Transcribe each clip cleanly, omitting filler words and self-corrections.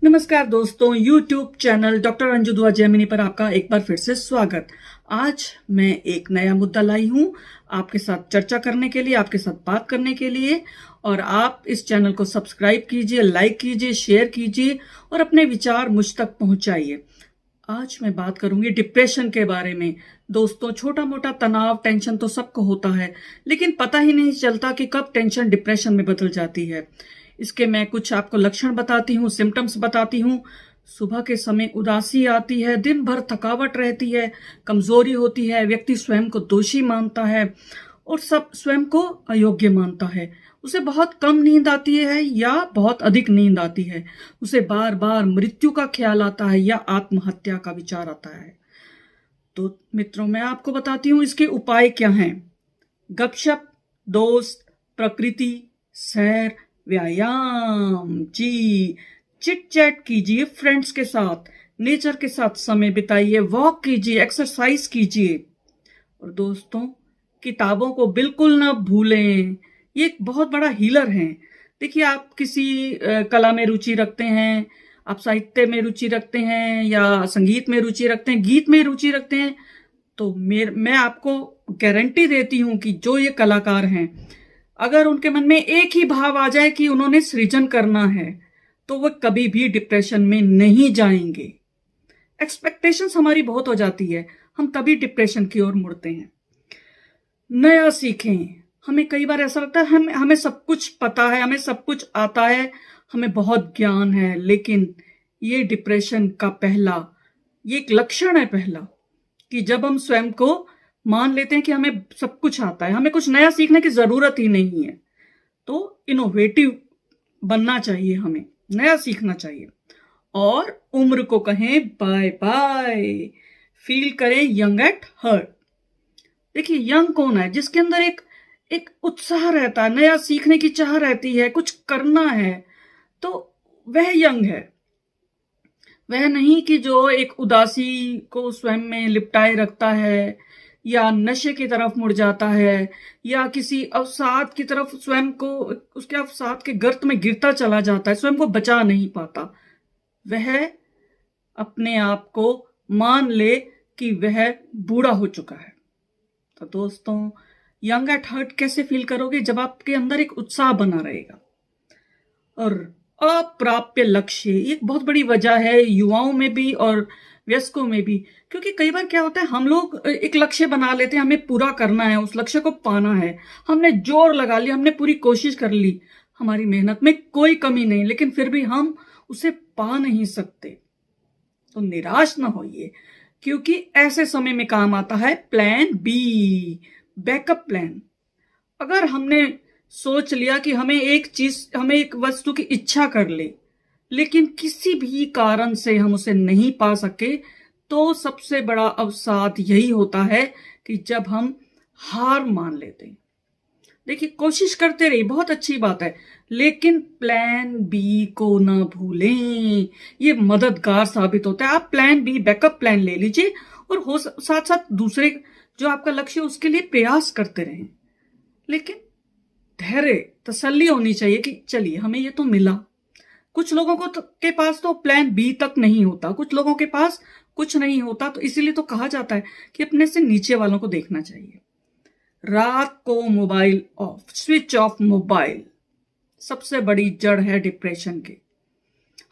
नमस्कार दोस्तों, YouTube channel doctor Anju दुआ जैमिनी पर आपका एक बार फिर से स्वागत। आज मैं एक नया मुद्दा लाई हूँ आपके साथ चर्चा करने के लिए, आपके साथ बात करने के लिए। और आप इस चैनल को सब्सक्राइब कीजिए, लाइक कीजिए, शेयर कीजिए और अपने विचार मुझ तक पहुंचाइए। आज मैं बात करूंगी डिप्रेशन के बारे में। दोस्तों, छोटा मोटा तनाव, टेंशन तो सबको होता है, लेकिन पता ही नहीं चलता कि कब टेंशन डिप्रेशन में बदल जाती है। इसके मैं कुछ आपको लक्षण बताती हूँ, सिम्टम्स बताती हूँ। सुबह के समय उदासी आती है, दिन भर थकावट रहती है, कमजोरी होती है, व्यक्ति स्वयं को दोषी मानता है और सब स्वयं को अयोग्य मानता है। उसे बहुत कम नींद आती है या बहुत अधिक नींद आती है। उसे बार बार मृत्यु का ख्याल आता है या आत्महत्या का विचार आता है। तो मित्रों, मैं आपको बताती हूँ इसके उपाय क्या हैं। गपशप, दोस्त, प्रकृति, सैर, व्यायाम, जी, चिट चैट कीजिए फ्रेंड्स के साथ, नेचर के साथ समय बिताइए, वॉक कीजिए, एक्सरसाइज कीजिए। और दोस्तों, किताबों को बिल्कुल ना भूलें, ये एक बहुत बड़ा हीलर है। देखिए, आप किसी कला में रुचि रखते हैं, आप साहित्य में रुचि रखते हैं या संगीत में रुचि रखते हैं, गीत में रुचि रखते हैं, तो मैं आपको गारंटी देती हूं कि जो ये कलाकार हैं, अगर उनके मन में एक ही भाव आ जाए कि उन्होंने सृजन करना है, तो वह कभी भी डिप्रेशन में नहीं जाएंगे। एक्सपेक्टेशंस हमारी बहुत हो जाती है, हम तभी डिप्रेशन की ओर मुड़ते हैं। नया सीखें। हमें कई बार ऐसा लगता है हमें सब कुछ पता है, हमें सब कुछ आता है, हमें बहुत ज्ञान है, लेकिन ये डिप्रेशन का ये एक लक्षण है पहला, कि जब हम स्वयं को मान लेते हैं कि हमें सब कुछ आता है, हमें कुछ नया सीखने की जरूरत ही नहीं है। तो इनोवेटिव बनना चाहिए, हमें नया सीखना चाहिए और उम्र को कहें बाय बाय। फील करें यंग एट हार्ट। देखिए, यंग कौन है? जिसके अंदर एक उत्साह रहता है, नया सीखने की चाह रहती है, कुछ करना है, तो वह यंग है। वह नहीं कि जो एक उदासी को स्वयं में लिपटाए रखता है या नशे की तरफ मुड़ जाता है या किसी अवसाद की तरफ स्वयं को, उसके अवसाद के गर्त में गिरता चला जाता है, स्वयं को बचा नहीं पाता। वह अपने आप को मान ले कि वह बूढ़ा हो चुका है। तो दोस्तों, यंग एट हार्ट कैसे फील करोगे? जब आपके अंदर एक उत्साह बना रहेगा। और अप्राप्य लक्ष्य एक बहुत बड़ी वजह है, युवाओं में भी और वयस्कों में भी। क्योंकि कई बार क्या होता है, हम लोग एक लक्ष्य बना लेते हैं, हमें पूरा करना है, उस लक्ष्य को पाना है, हमने जोर लगा लिया, हमने पूरी कोशिश कर ली, हमारी मेहनत में कोई कमी नहीं, लेकिन फिर भी हम उसे पा नहीं सकते। तो निराश ना होइए, क्योंकि ऐसे समय में काम आता है प्लान बी, बैकअप प्लान। अगर हमने सोच लिया कि हमें एक वस्तु की इच्छा कर ले, लेकिन किसी भी कारण से हम उसे नहीं पा सके, तो सबसे बड़ा अवसाद यही होता है कि जब हम हार मान लेते हैं। देखिए, कोशिश करते रहिए, बहुत अच्छी बात है, लेकिन प्लान बी को ना भूलें। ये मददगार साबित होता है। आप प्लान बी, बैकअप प्लान ले लीजिए और साथ साथ दूसरे जो आपका लक्ष्य है उसके लिए प्रयास करते रहें। लेकिन धैर्य, तसल्ली होनी चाहिए कि चलिए, हमें ये तो मिला। कुछ लोगों के पास तो प्लान बी तक नहीं होता, कुछ लोगों के पास कुछ नहीं होता। तो इसीलिए तो कहा जाता है कि अपने से नीचे वालों को देखना चाहिए। रात को mobile of, switch off mobile सबसे बड़ी जड़ है डिप्रेशन के।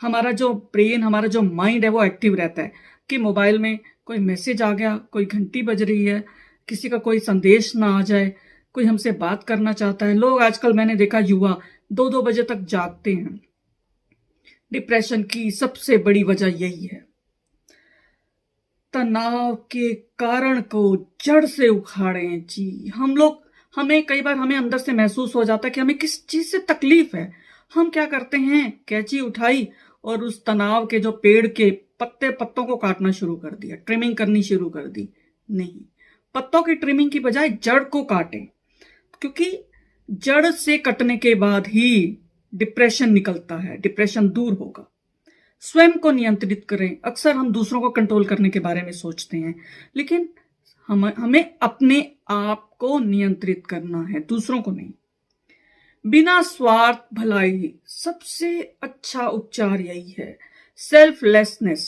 हमारा जो ब्रेन, हमारा जो माइंड है, वो एक्टिव रहता है कि मोबाइल में कोई मैसेज आ गया, कोई घंटी बज रही है, किसी का कोई संदेश ना आ जाए, कोई हमसे बात करना चाहता है। लोग आजकल, मैंने देखा, युवा 2-2 बजे तक जागते हैं। डिप्रेशन की सबसे बड़ी वजह यही है। तनाव के कारण को जड़ से उखाड़ें। जी, हमें कई बार अंदर से महसूस हो जाता है कि हमें किस चीज से तकलीफ है। हम क्या करते हैं, कैंची उठाई और उस तनाव के जो पेड़ के पत्तों को काटना शुरू कर दिया, ट्रिमिंग करनी शुरू कर दी। नहीं, पत्तों की ट्रिमिंग की बजाय जड़ को काटें, क्योंकि जड़ से कटने के बाद ही डिप्रेशन निकलता है, डिप्रेशन दूर होगा। स्वयं को नियंत्रित करें। अक्सर हम दूसरों को कंट्रोल करने के बारे में सोचते हैं, लेकिन हमें अपने आप को नियंत्रित करना है, दूसरों को नहीं। बिना स्वार्थ भलाई, सबसे अच्छा उपचार यही है। सेल्फलेसनेस।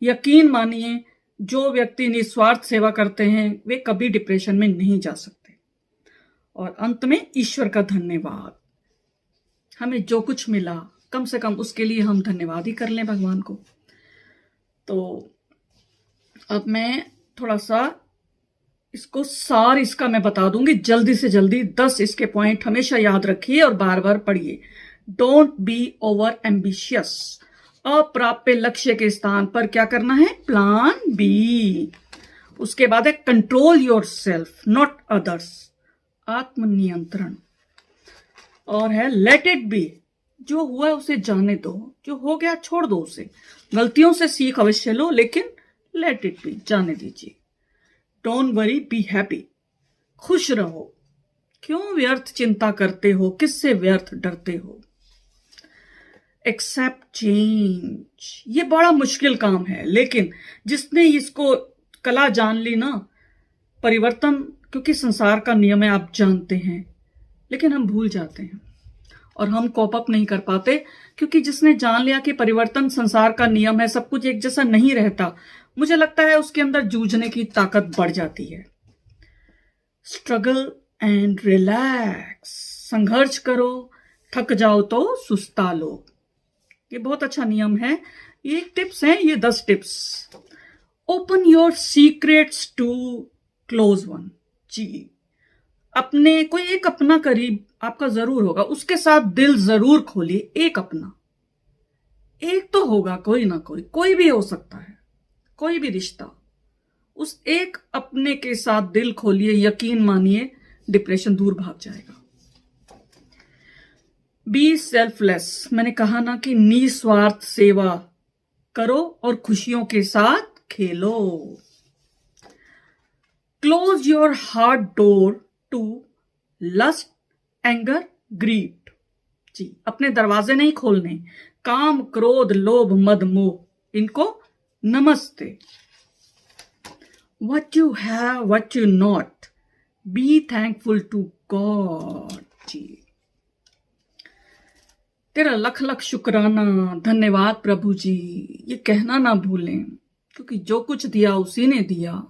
यकीन मानिए जो व्यक्ति निस्वार्थ सेवा करते हैं वे कभी डिप्रेशन में नहीं जा सकते। और अंत में ईश्वर का धन्यवाद। हमें जो कुछ मिला कम से कम उसके लिए हम धन्यवाद ही कर लें भगवान को। तो अब मैं थोड़ा सा इसको सार इसका मैं बता दूंगी जल्दी से जल्दी। 10 इसके पॉइंट हमेशा याद रखिए और बार बार पढ़िए। Don't be over ambitious. अप्राप्य लक्ष्य के स्थान पर क्या करना है? Plan B. उसके बाद है control your self not others. आत्मनियंत्रण। और है लेट इट बी। जो हुआ है उसे जाने दो, जो हो गया छोड़ दो उसे। गलतियों से सीख अवश्य लो लेकिन लेट इट बी, जाने दीजिए। Don't worry, be happy. खुश रहो। क्यों व्यर्थ चिंता करते हो? किससे व्यर्थ डरते हो? Accept change. ये बड़ा मुश्किल काम है लेकिन जिसने इसको कला जान ली ना, परिवर्तन क्योंकि संसार का नियम है आप जानते हैं, लेकिन हम भूल जाते हैं और हम कोप अप नहीं कर पाते क्योंकि जिसने जान लिया कि परिवर्तन संसार का नियम है, सब कुछ एक जैसा नहीं रहता, मुझे लगता है उसके अंदर जूझने की ताकत बढ़ जाती है। Struggle and relax. संघर्ष करो, थक जाओ तो सुस्ता लो। ये बहुत अच्छा नियम है। ये टिप्स हैं, ये 10 tips. Open your secrets to close one. जी, अपने कोई एक अपना करीब आपका जरूर होगा, उसके साथ दिल जरूर खोलिए। एक अपना, एक तो होगा कोई ना कोई भी हो सकता है, कोई भी रिश्ता। उस एक अपने के साथ दिल खोलिए, यकीन मानिए डिप्रेशन दूर भाग जाएगा। B selfless. मैंने कहा ना कि निस्वार्थ सेवा करो और खुशियों के साथ खेलो। Close your heart door to lust, anger, greed. जी, अपने दरवाजे नहीं खोलने। काम, क्रोध, लोभ, मद, मोह, इनको नमस्ते। What you have, what you not, be thankful to God। जी, तेरा लख लख शुक्राना, धन्यवाद प्रभु जी, ये कहना ना भूलें क्योंकि जो कुछ दिया उसी ने दिया।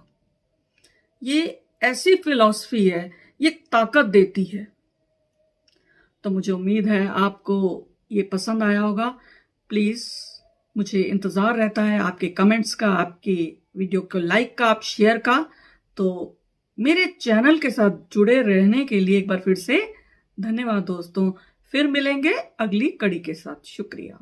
ये ऐसी फिलॉसफी है, ये ताकत देती है। तो मुझे उम्मीद है आपको ये पसंद आया होगा। प्लीज मुझे इंतजार रहता है आपके कमेंट्स का, आपके वीडियो को लाइक का, आप शेयर का। तो मेरे चैनल के साथ जुड़े रहने के लिए एक बार फिर से धन्यवाद दोस्तों। फिर मिलेंगे अगली कड़ी के साथ। शुक्रिया।